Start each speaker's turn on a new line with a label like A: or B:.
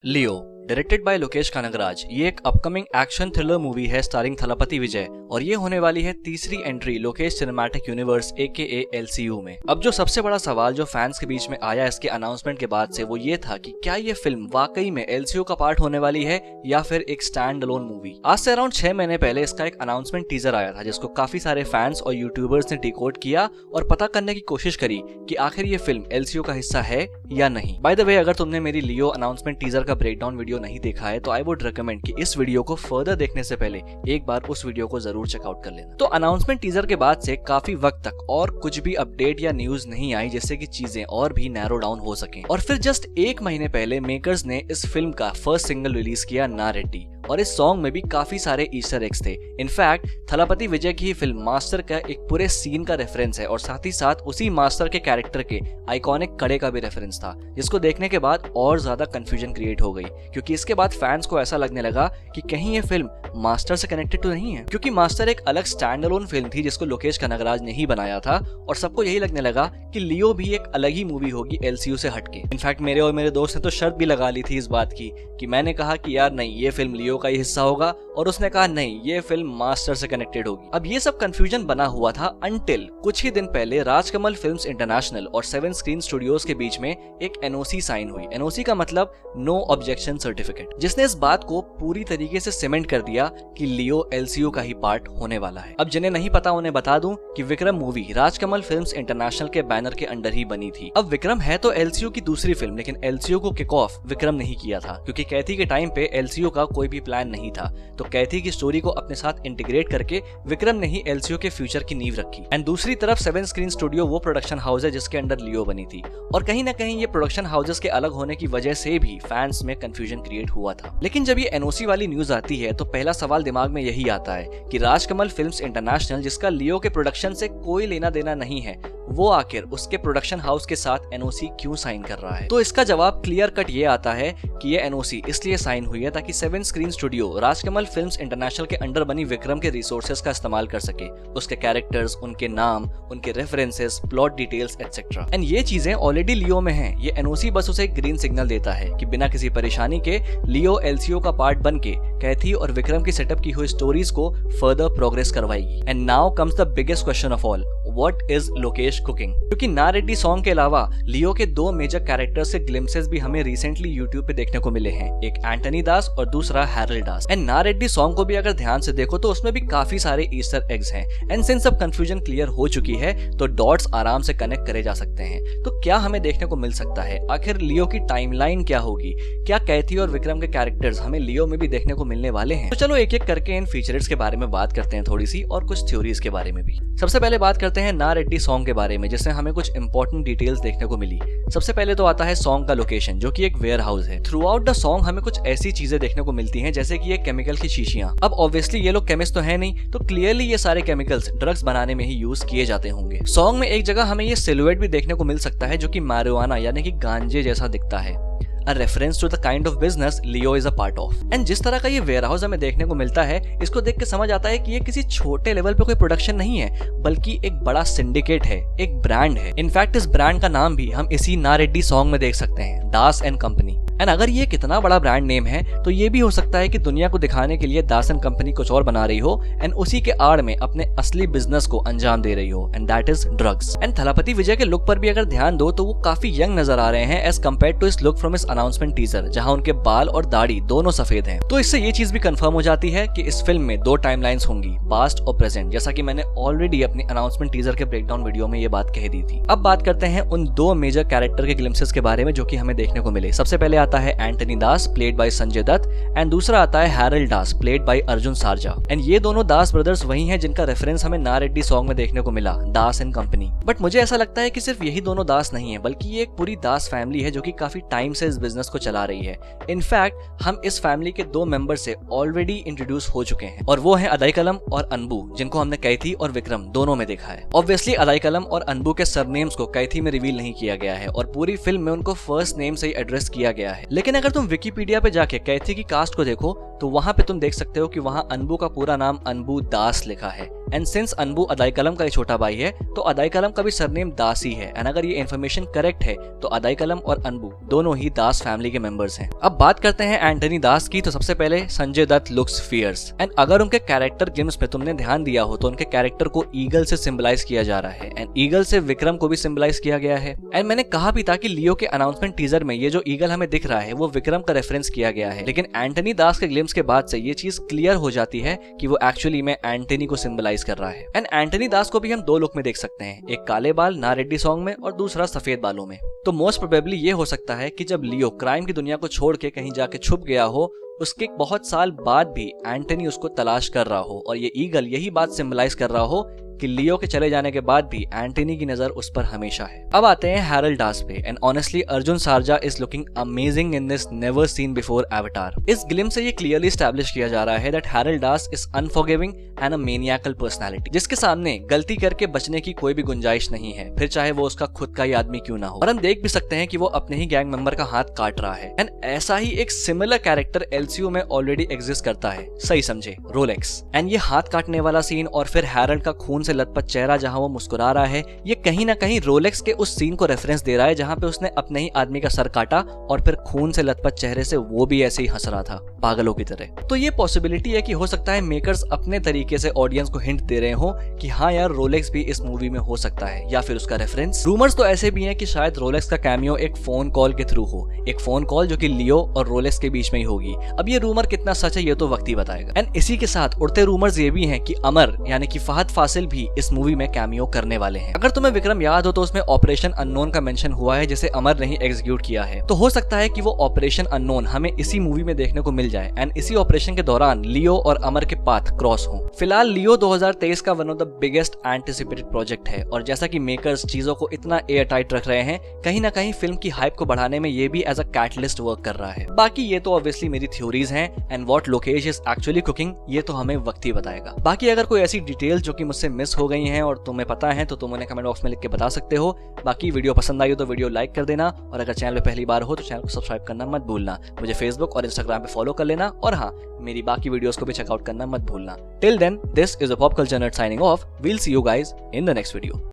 A: Leo directed by Lokesh Kanagaraj ये एक upcoming action thriller movie है स्टारिंग थलापति विजय और ये होने वाली है तीसरी entry Lokesh cinematic universe AKA LCU में। अब जो सबसे बड़ा सवाल जो फैंस के बीच में आया इसके अनाउंसमेंट के बाद से वो ये था कि क्या ये फिल्म वाकई में LCU का पार्ट होने वाली है या फिर एक स्टैंड अलोन मूवी। आज से अराउंड 6 महीने पहले इसका एक अनाउंसमेंट टीजर आया था जिसको काफी सारे फैंस और यूट्यूबर्स ने डिकोड किया और पता करने की कोशिश करी कि आखिर ये फिल्म LCU का हिस्सा है या नहीं। बाय द वे, अगर तुमने मेरी लियो अनाउंसमेंट टीजर का ब्रेकडाउन वीडियो नहीं देखा है तो आई वुड रिकमेंड कि इस वीडियो को फर्दर देखने से पहले एक बार उस वीडियो को जरूर चेकआउट कर लेना। तो अनाउंसमेंट टीजर के बाद से काफी वक्त तक और कुछ भी अपडेट या न्यूज नहीं आई जिससे कि चीजें और भी नैरो डाउन हो सकें। और फिर जस्ट 1 महीने पहले मेकर्स ने इस फिल्म का फर्स्ट सिंगल रिलीज किया ना रेड्डी और इस सॉन्ग में भी काफी सारे ईस्टर एग्स थे। इनफैक्ट थलापति विजय की ही फिल्म मास्टर का एक पूरे सीन का रेफरेंस है और साथ ही साथ उसी मास्टर के कैरेक्टर के आइकॉनिक कड़े का भी रेफरेंस था जिसको देखने के बाद और ज्यादा कंफ्यूजन क्रिएट हो गई क्योंकि इसके बाद फैंस को ऐसा लगने लगा कि कहीं ये फिल्म मास्टर से कनेक्टेड तो नहीं है, क्योंकि मास्टर एक अलग स्टैंड अलोन फिल्म थी जिसको लोकेश कनगराज ने ही बनाया था और सबको यही लगने लगा कि लियो भी एक अलग ही मूवी होगी LCU से हटके। इनफैक्ट मेरे और मेरे दोस्त ने तो शर्त भी लगा ली थी इस बात की कि मैंने कहा कि यार नहीं, ये फिल्म लियो का ही हिस्सा होगा और उसने कहा नहीं, ये फिल्म मास्टर से कनेक्टेड होगी। अब ये सब कंफ्यूजन बना हुआ था अनटिल कुछ ही दिन पहले राजकमल फिल्म्स इंटरनेशनल और 7 स्क्रीन स्टूडियोज के बीच में एक NOC साइन हुई। NOC का मतलब नो ऑब्जेक्शन सर्टिफिकेट, जिसने इस बात को पूरी तरीके से सीमेंट कर दिया कि लियो LCU का ही पार्ट होने वाला है। अब जिन्हें नहीं पता उन्हें बता दूं कि Vikram movie Rajkamal films international के बैनर के अंडर ही बनी थी। अब विक्रम है तो LCU की दूसरी फिल्म, लेकिन LCU को किक ऑफ विक्रम नहीं किया था क्योंकि कैथी के टाइम पे LCU का कोई भी प्लान नहीं था। तो कैथी की स्टोरी को अपने साथ इंटीग्रेट करके विक्रम ने ही LCU के फ्यूचर की नींव रखी। एंड दूसरी तरफ 7 स्क्रीन स्टूडियो वो प्रोडक्शन हाउस है जिसके अंडर लियो बनी थी और कहीं ना कहीं ये प्रोडक्शन हाउसेस के अलग होने की वजह से भी फैंस में कंफ्यूजन क्रिएट हुआ था। लेकिन जब ये NOC वाली न्यूज आती है तो पहला सवाल दिमाग में यही आता है कि राजकमल फिल्म्स इंटरनेशनल, जिसका लियो के प्रोडक्शन से कोई लेना देना नहीं है, वो आखिर उसके प्रोडक्शन हाउस के साथ NOC क्यों साइन कर रहा है। तो इसका जवाब क्लियर कट ये आता है कि ये NOC इसलिए साइन हुई है ताकि 7 screen studio Rajkamal films international के अंडर बनी विक्रम के रिसोर्सेज का इस्तेमाल कर सके, उसके कैरेक्टर्स, उनके नाम, उनके references, plot details etcetera. And ये चीजें ऑलरेडी लियो में हैं। ये NOC बस उसे एक ग्रीन सिग्नल देता है कि बिना किसी परेशानी के लियो LCU का पार्ट बन के कैथी और विक्रम की सेटअप की हुई स्टोरीज को फर्दर प्रोग्रेस करवाएगी। And now comes the biggest question of all, what is Lokesh cooking? क्योंकि ना रेड्डी सॉन्ग के अलावा लियो के 2 मेजर कैरेक्टर्स के ग्लिम्सेस भी हमें रिसेंटली यूट्यूब पे देखने को मिले हैं, एक एंटनी दास और दूसरा हैरल्ड दास। एंड ना रेड्डी सॉन्ग को भी अगर ध्यान से देखो तो उसमें भी काफी सारे ईस्टर एग्स हैं। एंड सिंस सब कंफ्यूजन क्लियर हो चुकी है तो डॉट्स आराम से कनेक्ट करे जा सकते हैं। तो क्या हमें देखने को मिल सकता है? आखिर लियो की टाइमलाइन क्या होगी? क्या कैथी और विक्रम के कैरेक्टर्स हमें लियो में भी देखने को मिलने वाले हैं? तो चलो एक एक करके इन फीचर्स के बारे में बात करते हैं थोड़ी सी, और कुछ थ्योरीज के बारे में भी। सबसे पहले बात करते हैं ना रेड्डी सॉन्ग के बारे में, जिससे हमें कुछ इंपॉर्टेंट डिटेल्स देखने को मिली। सबसे पहले तो आता है सॉन्ग का लोकेशन, जो कि एक वेयर हाउस है। थ्रू आउट द सॉन्ग हमें कुछ ऐसी चीजें देखने को मिलती हैं जैसे कि ये केमिकल की शीशियां। अब ऑब्वियसली ये लोग केमिस्ट तो है नहीं, तो क्लियरली ये सारे केमिकल्स ड्रग्स बनाने में ही यूज किए जाते होंगे। सॉन्ग में एक जगह हमें ये सिलुएट भी देखने को मिल सकता है जो कि मैरिजुआना यानी कि गांजे जैसा दिखता है, a reference to the kind of business Leo is a part of। And जिस तरह का ये वेयर हाउस हमें देखने को मिलता है, इसको देख के समझ आता है कि ये किसी छोटे लेवल पे कोई प्रोडक्शन नहीं है बल्कि एक बड़ा सिंडिकेट है, एक ब्रांड है। इनफैक्ट इस ब्रांड का नाम भी हम इसी ना रेड्डी सॉन्ग में देख सकते हैं, दास एंड कंपनी। एंड अगर ये कितना बड़ा ब्रांड नेम है तो ये भी हो सकता है कि दुनिया को दिखाने के लिए दास एंड कंपनी कुछ और बना रही हो एंड उसी के आड़ में अपने असली बिजनेस को अंजाम दे रही हो, and that is drugs. And Thalapathy Vijay के लुक पर भी अगर ध्यान दो तो वो काफी यंग नजर आ रहे हैं एज कम्पेयर टू इस लुक फ्रॉम इस अनाउंसमेंट टीजर, जहां उनके बाल और दाढ़ी दोनों सफेद हैं। तो इससे ये चीज भी कंफर्म हो जाती है कि इस फिल्म में 2 टाइमलाइंस होंगी, पास्ट और प्रेजेंट, जैसा कि मैंने ऑलरेडी अपनी अनाउंसमेंट टीजर के ब्रेकडाउन वीडियो में ये बात कह दी थी। अब बात करते हैं उन 2 मेजर कैरेक्टर के ग्लिम्सेस के बारे में जो कि हमें देखने को मिले। सबसे पहले आता है Antony Das played by Sanjay Dutt and दूसरा आता है Harold Das played by Arjun Sarja. And ये दोनों दास ब्रदर्स वही हैं जिनका रेफरेंस हमें ना रेड्डी सॉन्ग में देखने को मिला, दास एंड कंपनी। बट मुझे ऐसा लगता है कि सिर्फ यही दोनों दास नहीं है बल्कि ये एक पूरी दास फैमिली है जो कि काफी टाइम से इस बिजनेस को चला रही है। इनफैक्ट हम इस फैमिली के 2 मेंबर से ऑलरेडी इंट्रोड्यूस हो चुके हैं और वो हैं अदाइकलम और अनबू, जिनको हमने कैथी और विक्रम दोनों में देखा है। ऑब्वियसली अदाइकलम और अनबू के सरनेम्स को कैथी में रिवील नहीं किया गया है और पूरी फिल्म में उनको फर्स्ट नेम से ही एड्रेस किया गया है। लेकिन अगर तुम विकिपीडिया पे जाके कैथी की कास्ट को देखो तो वहां पे तुम देख सकते हो कि वहां अनबू का पूरा नाम अनबू दास लिखा है एंड सिंस अनबू अदाइकलम का एक छोटा भाई है तो अदाइकलम का भी सरनेम दास ही है। एंड अगर ये इन्फॉर्मेशन करेक्ट है तो अदाइकलम और अनबू दोनों ही दास फैमिली के मेंबर्स हैं। अब बात करते हैं एंटनी दास की, तो सबसे पहले Sanjay Dutt looks fierce. And अगर उनके कैरेक्टर ग्लिम्स पे तुमने ध्यान दिया हो तो उनके कैरेक्टर को ईगल से सिंबलाइज किया जा रहा है एंड ईगल से विक्रम को भी सिंबलाइज किया गया है। एंड मैंने कहा भी था कि लियो के अनाउंसमेंट टीजर में ये जो ईगल हमें दिख रहा है वो विक्रम का रेफरेंस किया गया है, लेकिन एंटनी दास के ग्लिम्स के बाद से ये चीज क्लियर हो जाती है कि वो एक्चुअली में एंटनी को सिंबलाइज कर रहा है। एंड एंटनी दास को भी हम दो लुक में देख सकते हैं, एक काले बाल ना रेड्डी सॉन्ग में और दूसरा सफेद बालों में। तो मोस्ट प्रोबेबली ये हो सकता है कि जब लियो क्राइम की दुनिया को छोड़ के कहीं जाके छुप गया हो, उसके बहुत साल बाद भी एंटनी उसको तलाश कर रहा हो और ये ईगल यही बात सिंबलाइज कर रहा हो कि लियो के चले जाने के बाद भी एंटनी की नजर उस पर हमेशा है। अब आते हैं हैरल्ड दास पे। And honestly Arjun Sarja is looking amazing in this never seen before avatar. इस ग्लिम्स से ये क्लियरली एस्टैब्लिश किया जा रहा है that Harold Das is unforgiving and a maniacal personality, जिसके सामने गलती करके बचने की कोई भी गुंजाइश नहीं है, फिर चाहे वो उसका खुद का ही आदमी क्यों ना हो। और हम देख भी सकते हैं कि वो अपने ही गैंग मेंबर का हाथ काट रहा है। एंड ऐसा ही एक सिमिलर कैरेक्टर एलसीयू में ऑलरेडी एग्जिस्ट करता है, सही समझे, रोलेक्स। एंड ये हाथ काटने वाला सीन और फिर हैरल्ड का खून से लथपथ चेहरा जहां वो मुस्कुरा रहा है, ये कहीं ना कहीं रोलेक्स के उस सीन को रेफरेंस दे रहा है जहां पे उसने अपने ही आदमी का सर काटा और फिर खून से लथपथ चेहरे से वो भी ऐसे ही हंस रहा था पागलों की तरह। तो ये पॉसिबिलिटी है कि हो सकता है मेकर्स अपने तरीके से ऑडियंस को हिंट दे रहे हो कि हाँ यार रोलेक्स भी इस मूवी में हो सकता है, या फिर उसका रेफरेंस। रूमर्स तो ऐसे भी हैं कि शायद रोलेक्स का कैमियो एक फोन कॉल के थ्रू हो, एक फोन कॉल जो कि लियो और रोलेक्स के बीच में ही होगी। अब ये रूमर कितना सच है ये तो वक्त ही बताएगा। एंड इसी के साथ उड़ते रूमर्स ये भी हैं कि अमर यानी कि फहद फासिल भी इस मूवी में कैमियो करने वाले हैं। अगर तुम्हें विक्रम याद हो तो उसमें ऑपरेशन अननोन का मेंशन हुआ है जिसे अमर ने ही एग्जीक्यूट किया है, तो हो सकता है कि वो ऑपरेशन अननोन हमें इसी मूवी में देखने को मिल जाए एंड इसी ऑपरेशन के दौरान लियो और अमर के पाथ क्रॉस हो। फिलहाल लियो 2023 का one of the biggest anticipated project है और जैसा कि मेकर्स चीजों को इतना एयर टाइट रख रहे हैं, कहीं ना कहीं फिल्म की हाइप को बढ़ाने में ये भी एज अ कैटलिस्ट वर्क कर रहा है। बाकी ये तो ऑब्वियसली मेरी थ्योरीज हैं and what Lokesh is actually cooking ये तो हमें वक्त ही बताएगा। बाकी अगर कोई ऐसी डिटेल्स जो कि मुझसे मिस हो गई हैं और तुम्हें पता है तो तुम उन्हें कमेंट बॉक्स में लिख के बता सकते हो। बाकी वीडियो पसंद आई हो तो वीडियो लाइक कर देना और अगर चैनल पे पहली बार हो तो चैनल को सब्सक्राइब करना मत भूलना। मुझे फेसबुक और इंस्टाग्राम पे फॉलो कर लेना और हाँ, मेरी बाकी वीडियोस को भी चेकआउट करना मत भूलना। Till then, this is a pop culture nerd signing off. We'll see you guys in the next video.